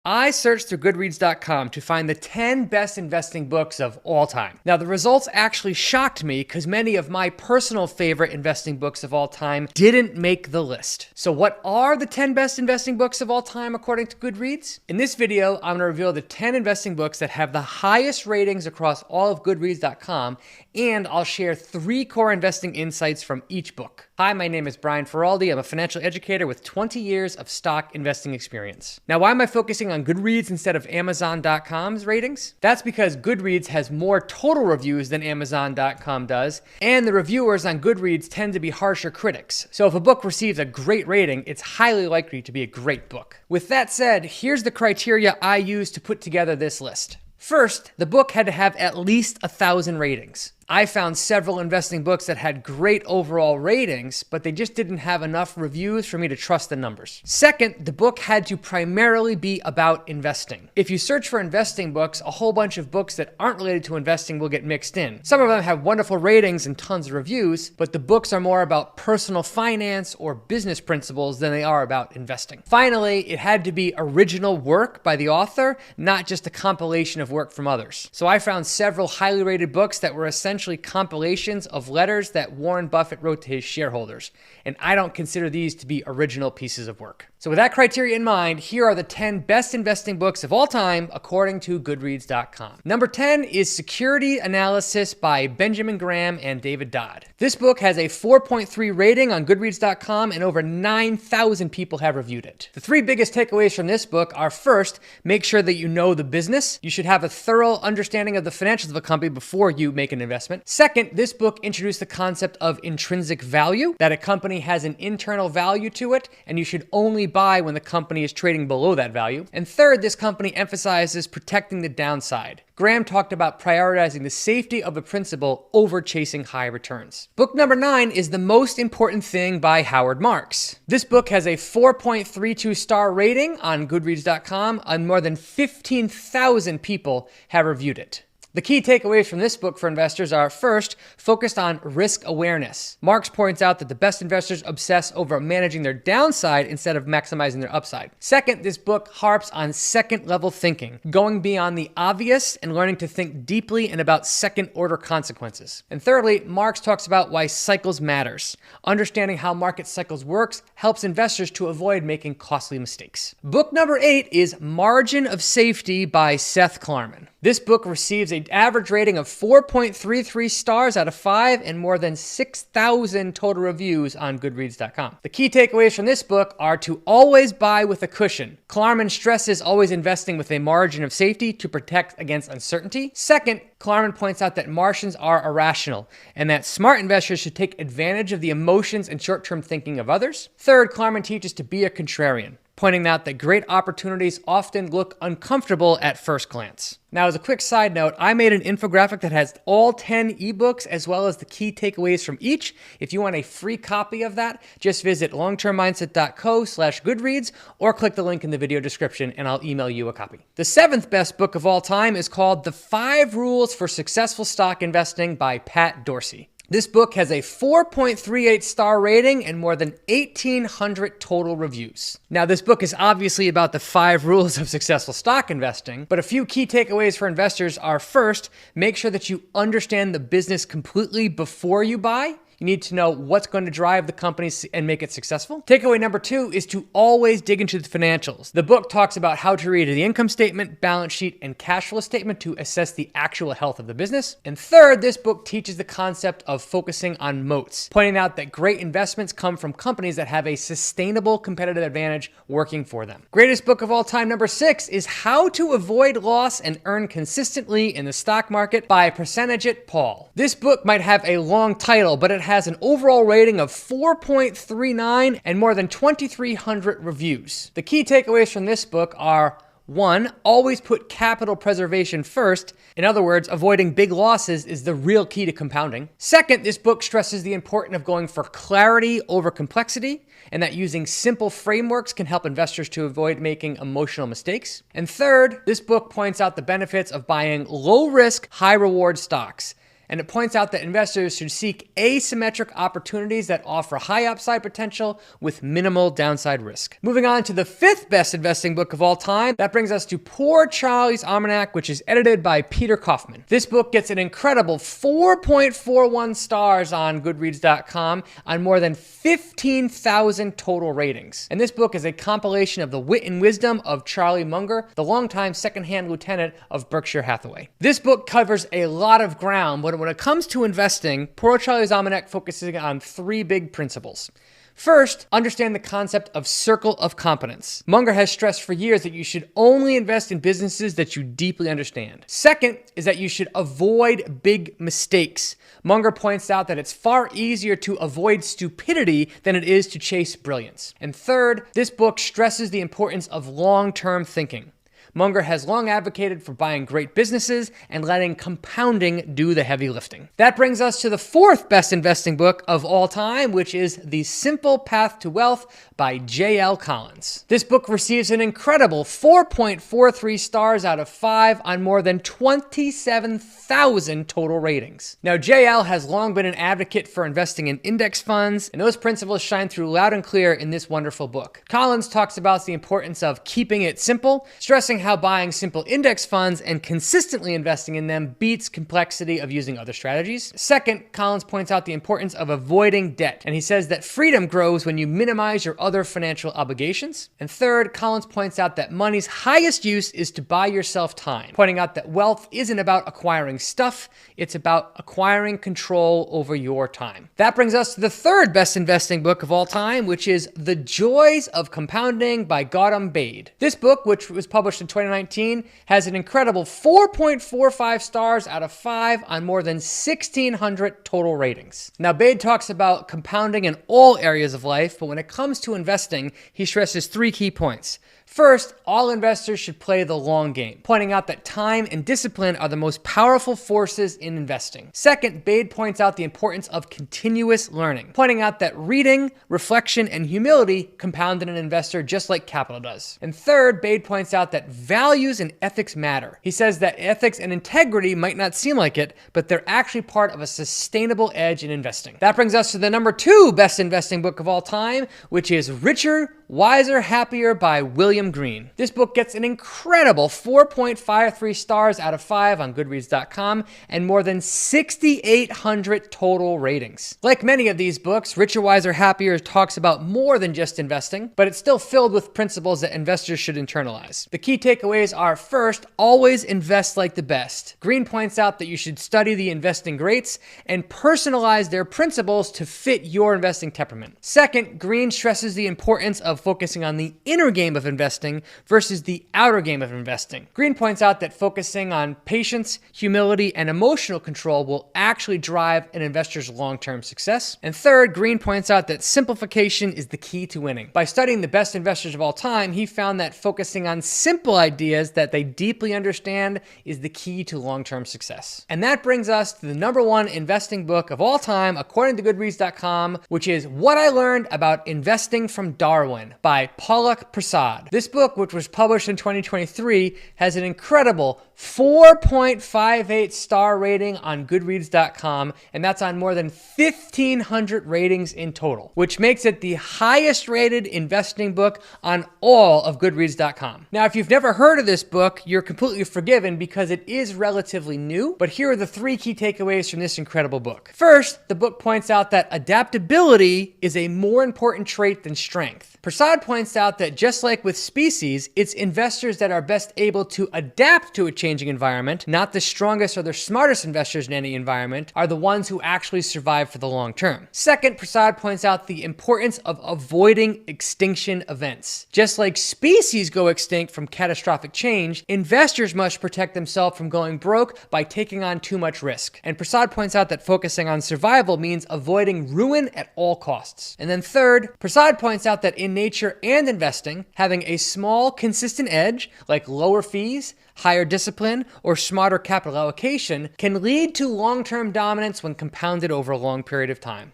I searched through Goodreads.com to find the 10 best investing books of all time. Now, the results actually shocked me because many of my personal favorite investing books of all time didn't make the list. So what are the 10 best investing books of all time according to Goodreads? In this video, I'm going to reveal the 10 investing books that have the highest ratings across all of Goodreads.com, and I'll share 3 core investing insights from each book. Hi, my name is Brian Feraldi. I'm a financial educator with 20 years of stock investing experience. Now, why am I focusing on Goodreads instead of Amazon.com's ratings? That's because Goodreads has more total reviews than Amazon.com does, and the reviewers on Goodreads tend to be harsher critics. So if a book receives a great rating, it's highly likely to be a great book. With that said, here's the criteria I use to put together this list. First, the book had to have at least 1,000 ratings. I found several investing books that had great overall ratings, but they just didn't have enough reviews for me to trust the numbers. Second, the book had to primarily be about investing. If you search for investing books, a whole bunch of books that aren't related to investing will get mixed in. Some of them have wonderful ratings and tons of reviews, but the books are more about personal finance or business principles than they are about investing. Finally, it had to be original work by the author, not just a compilation of work from others. So I found several highly rated books that were essentially compilations of letters that Warren Buffett wrote to his shareholders, and I don't consider these to be original pieces of work. So with that criteria in mind, here are the 10 best investing books of all time according to Goodreads.com. Number 10 is Security Analysis by Benjamin Graham and David Dodd. This book has a 4.3 rating on Goodreads.com, and over 9,000 people have reviewed it. The 3 biggest takeaways from this book are: first, make sure that you know the business. You should have a thorough understanding of the financials of a company before you make an investment. Second, this book introduced the concept of intrinsic value, that a company has an internal value to it, and you should only buy when the company is trading below that value. And third, this company emphasizes protecting the downside. Graham talked about prioritizing the safety of the principal over chasing high returns. Book number 9 is The Most Important Thing by Howard Marks. This book has a 4.32 star rating on Goodreads.com, and more than 15,000 people have reviewed it. The key takeaways from this book for investors are: first, focused on risk awareness. Marx points out that the best investors obsess over managing their downside instead of maximizing their upside. Second, this book harps on second-level thinking, going beyond the obvious and learning to think deeply and about second-order consequences. And thirdly, Marx talks about why cycles matters. Understanding how market cycles works helps investors to avoid making costly mistakes. Book number 8 is Margin of Safety by Seth Klarman. This book receives an average rating of 4.33 stars out of 5 and more than 6,000 total reviews on Goodreads.com. The key takeaways from this book are to always buy with a cushion. Klarman stresses always investing with a margin of safety to protect against uncertainty. Second, Klarman points out that Martians are irrational and that smart investors should take advantage of the emotions and short-term thinking of others. Third, Klarman teaches to be a contrarian, pointing out that great opportunities often look uncomfortable at first glance. Now, as a quick side note, I made an infographic that has all 10 ebooks as well as the key takeaways from each. If you want a free copy of that, just visit longtermmindset.co/Goodreads or click the link in the video description and I'll email you a copy. The 7th best book of all time is called The 5 Rules for Successful Stock Investing by Pat Dorsey. This book has a 4.38 star rating and more than 1,800 total reviews. Now, this book is obviously about the 5 rules of successful stock investing, but a few key takeaways for investors are: first, make sure that you understand the business completely before you buy. You need to know what's going to drive the company and make it successful. Takeaway number 2 is to always dig into the financials. The book talks about how to read the income statement, balance sheet, and cash flow statement to assess the actual health of the business. And third, this book teaches the concept of focusing on moats, pointing out that great investments come from companies that have a sustainable competitive advantage working for them. Greatest book of all time, number 6, is How to Avoid Loss and Earn Consistently in the Stock Market by Percentage-It Paul. This book might have a long title, but it has an overall rating of 4.39 and more than 2,300 reviews. The key takeaways from this book are: 1, always put capital preservation first. In other words, avoiding big losses is the real key to compounding. Second, this book stresses the importance of going for clarity over complexity, and that using simple frameworks can help investors to avoid making emotional mistakes. And third, this book points out the benefits of buying low-risk, high-reward stocks. And it points out that investors should seek asymmetric opportunities that offer high upside potential with minimal downside risk. Moving on to the 5th best investing book of all time, that brings us to Poor Charlie's Almanack, which is edited by Peter Kaufman. This book gets an incredible 4.41 stars on Goodreads.com on more than 15,000 total ratings. And this book is a compilation of the wit and wisdom of Charlie Munger, the longtime second-hand lieutenant of Berkshire Hathaway. This book covers a lot of ground, but when it comes to investing, Poor Charlie's Almanack focuses on 3 big principles. First, understand the concept of circle of competence. Munger has stressed for years that you should only invest in businesses that you deeply understand. Second is that you should avoid big mistakes. Munger points out that it's far easier to avoid stupidity than it is to chase brilliance. And third, this book stresses the importance of long-term thinking. Munger has long advocated for buying great businesses and letting compounding do the heavy lifting. That brings us to the 4th best investing book of all time, which is The Simple Path to Wealth by J.L. Collins. This book receives an incredible 4.43 stars out of 5 on more than 27,000 total ratings. Now, J.L. has long been an advocate for investing in index funds, and those principles shine through loud and clear in this wonderful book. Collins talks about the importance of keeping it simple, stressing how buying simple index funds and consistently investing in them beats complexity of using other strategies. Second, Collins points out the importance of avoiding debt, and he says that freedom grows when you minimize your other financial obligations. And third, Collins points out that money's highest use is to buy yourself time, pointing out that wealth isn't about acquiring stuff, it's about acquiring control over your time. That brings us to the 3rd best investing book of all time, which is The Joys of Compounding by Gautam Baid. This book, which was published in 2019, has an incredible 4.45 stars out of 5 on more than 1,600 total ratings. Now, Baid talks about compounding in all areas of life, but when it comes to investing, he stresses 3 key points. First, all investors should play the long game, pointing out that time and discipline are the most powerful forces in investing. Second, Baid points out the importance of continuous learning, pointing out that reading, reflection, and humility compound in an investor just like capital does. And third, Baid points out that values and ethics matter. He says that ethics and integrity might not seem like it, but they're actually part of a sustainable edge in investing. That brings us to the number 2 best investing book of all time, which is Richer, Wiser, Happier by William Green. This book gets an incredible 4.53 stars out of 5 on Goodreads.com and more than 6,800 total ratings. Like many of these books, Richer, Wiser, Happier talks about more than just investing, but it's still filled with principles that investors should internalize. The key takeaways are, first, always invest like the best. Green points out that you should study the investing greats and personalize their principles to fit your investing temperament. Second, Green stresses the importance of focusing on the inner game of investing versus the outer game of investing. Green points out that focusing on patience, humility, and emotional control will actually drive an investor's long-term success. And third, Green points out that simplification is the key to winning. By studying the best investors of all time, he found that focusing on simple ideas that they deeply understand is the key to long-term success. And that brings us to the number 1 investing book of all time, according to Goodreads.com, which is What I Learned About Investing from Darwin by Palak Prasad. This book, which was published in 2023, has an incredible 4.58 star rating on Goodreads.com, and that's on more than 1,500 ratings in total, which makes it the highest rated investing book on all of Goodreads.com. Now, if you've never heard of this book, you're completely forgiven because it is relatively new, but here are the 3 key takeaways from this incredible book. First, the book points out that adaptability is a more important trait than strength. Prasad points out that just like with species, it's investors that are best able to adapt to a changing environment, not the strongest or the smartest investors in any environment, are the ones who actually survive for the long term. Second, Prasad points out the importance of avoiding extinction events. Just like species go extinct from catastrophic change, investors must protect themselves from going broke by taking on too much risk. And Prasad points out that focusing on survival means avoiding ruin at all costs. And then third, Prasad points out that in nature and investing, having a small, consistent edge, like lower fees, higher discipline, or smarter capital allocation, can lead to long-term dominance when compounded over a long period of time.